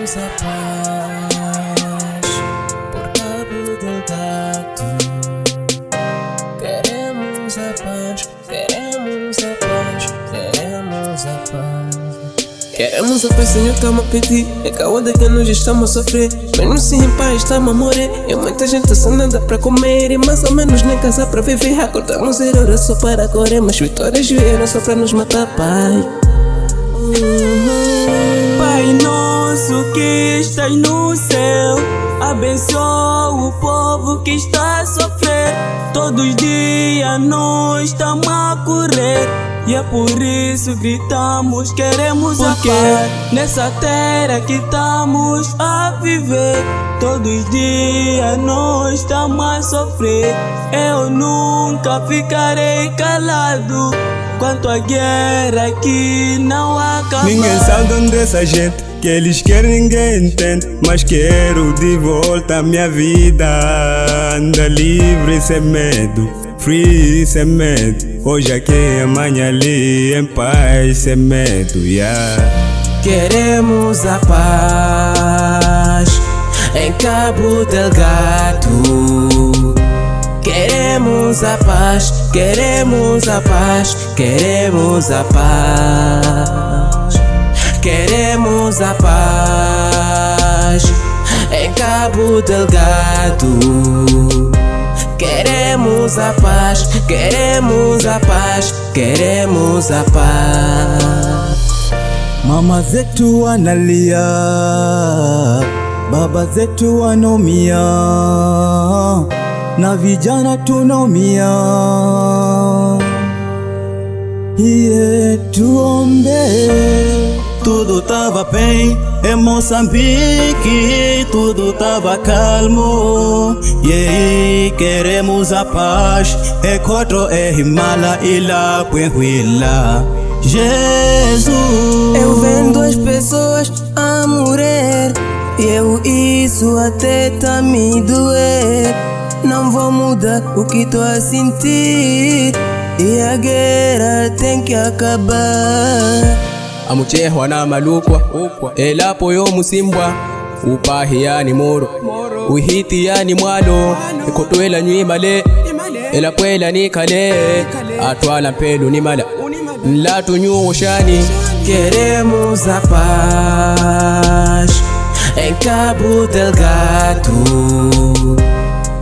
Queremos a paz por cabo delgado. Queremos a paz, queremos a paz, queremos a paz. Queremos a paz, Senhor, calma a pedir. É calma de que nós estamos a sofrer. Menos sim em paz, estamos a morrer. E muita gente sem nada pra comer. E mais ou menos nem casa pra viver. Acordamos zero horas só para correr. Mas vitórias vieram só pra nos matar, Pai. Pai nosso que estás no céu, abençoa o povo que está a sofrer. Todos os dias nós estamos a correr. E é por isso gritamos, queremos a paz. Nessa terra que estamos a viver, todos os dias nós estamos a sofrer. Eu nunca ficarei calado quanto a guerra que não acaba. Ninguém sabe onde essa gente que eles querem, ninguém entende. Mas quero de volta a minha vida. Anda livre sem medo, free sem medo. Hoje aqui, amanhã ali, em paz sem medo, yeah. Queremos a paz em Cabo Delgado. Queremos a paz, queremos a paz, queremos a paz. Queremos a paz em Cabo Delgado. Queremos a paz, queremos a paz, queremos a paz. Mama zetu wanalia, baba zetu wanaumia, na vijana tunaumia. Tuombe. Tudo tava bem em Moçambique, tudo tava calmo. E aí queremos a paz, encontro Himala e lá Puenhuila. Jesus, eu vendo as pessoas a morrer, e isso até tá me doer. Não vou mudar o que tô a sentir, e a guerra tem que acabar. Amucherwa na malukwa ela poyo musimbwa upahi yani moro uhiti yani mwalo ikotwela nywimale ela kwela ni kale atwala mpelo ni mala nlatu nyushani. Queremos a paz em Cabo Delgado.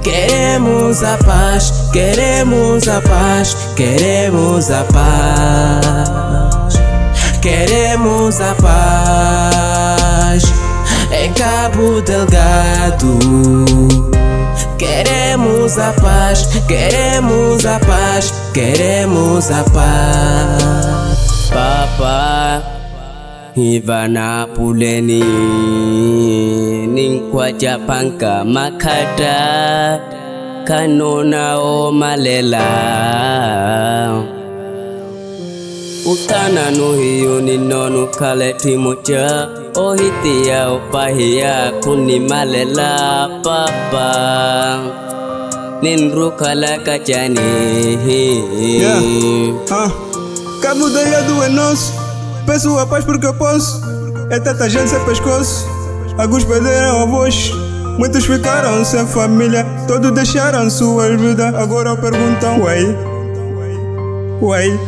Queremos a paz, queremos a paz, queremos a paz. Queremos a paz em Cabo Delgado. Queremos a paz, queremos a paz, queremos a paz. Papa Ivana puleni ninkwa japanka makata kanona o malela. Utana no hiyo ni nonu kaleti mocha ohitia opahia kuni malela papa ninruka la kachani. Cabo Delgado é nosso, peço a paz porque eu posso. É tanta gente sem pescoço, alguns perderam a voz, muitos ficaram sem família, todos deixaram suas vidas. Agora perguntam, uai, uai.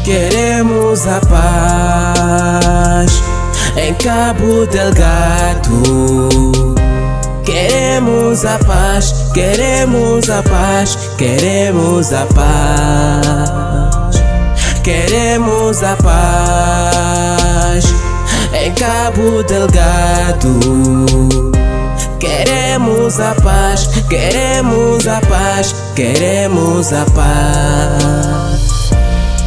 Queremos a paz em Cabo Delgado. Queremos a paz, queremos a paz, queremos a paz. Queremos a paz em Cabo Delgado. Queremos a paz, queremos a paz, queremos a paz.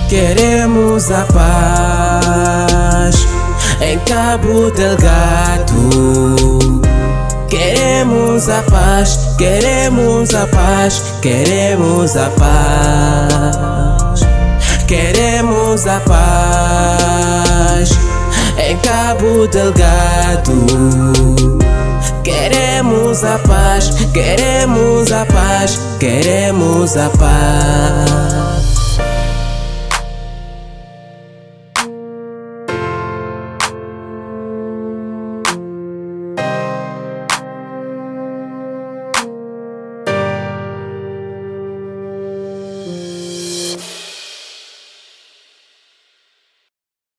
Queremos a paz em Cabo Delgado. Queremos a paz, queremos a paz, queremos a paz. Queremos a paz em Cabo Cabo Delgado. Queremos a paz, queremos a paz, queremos a paz.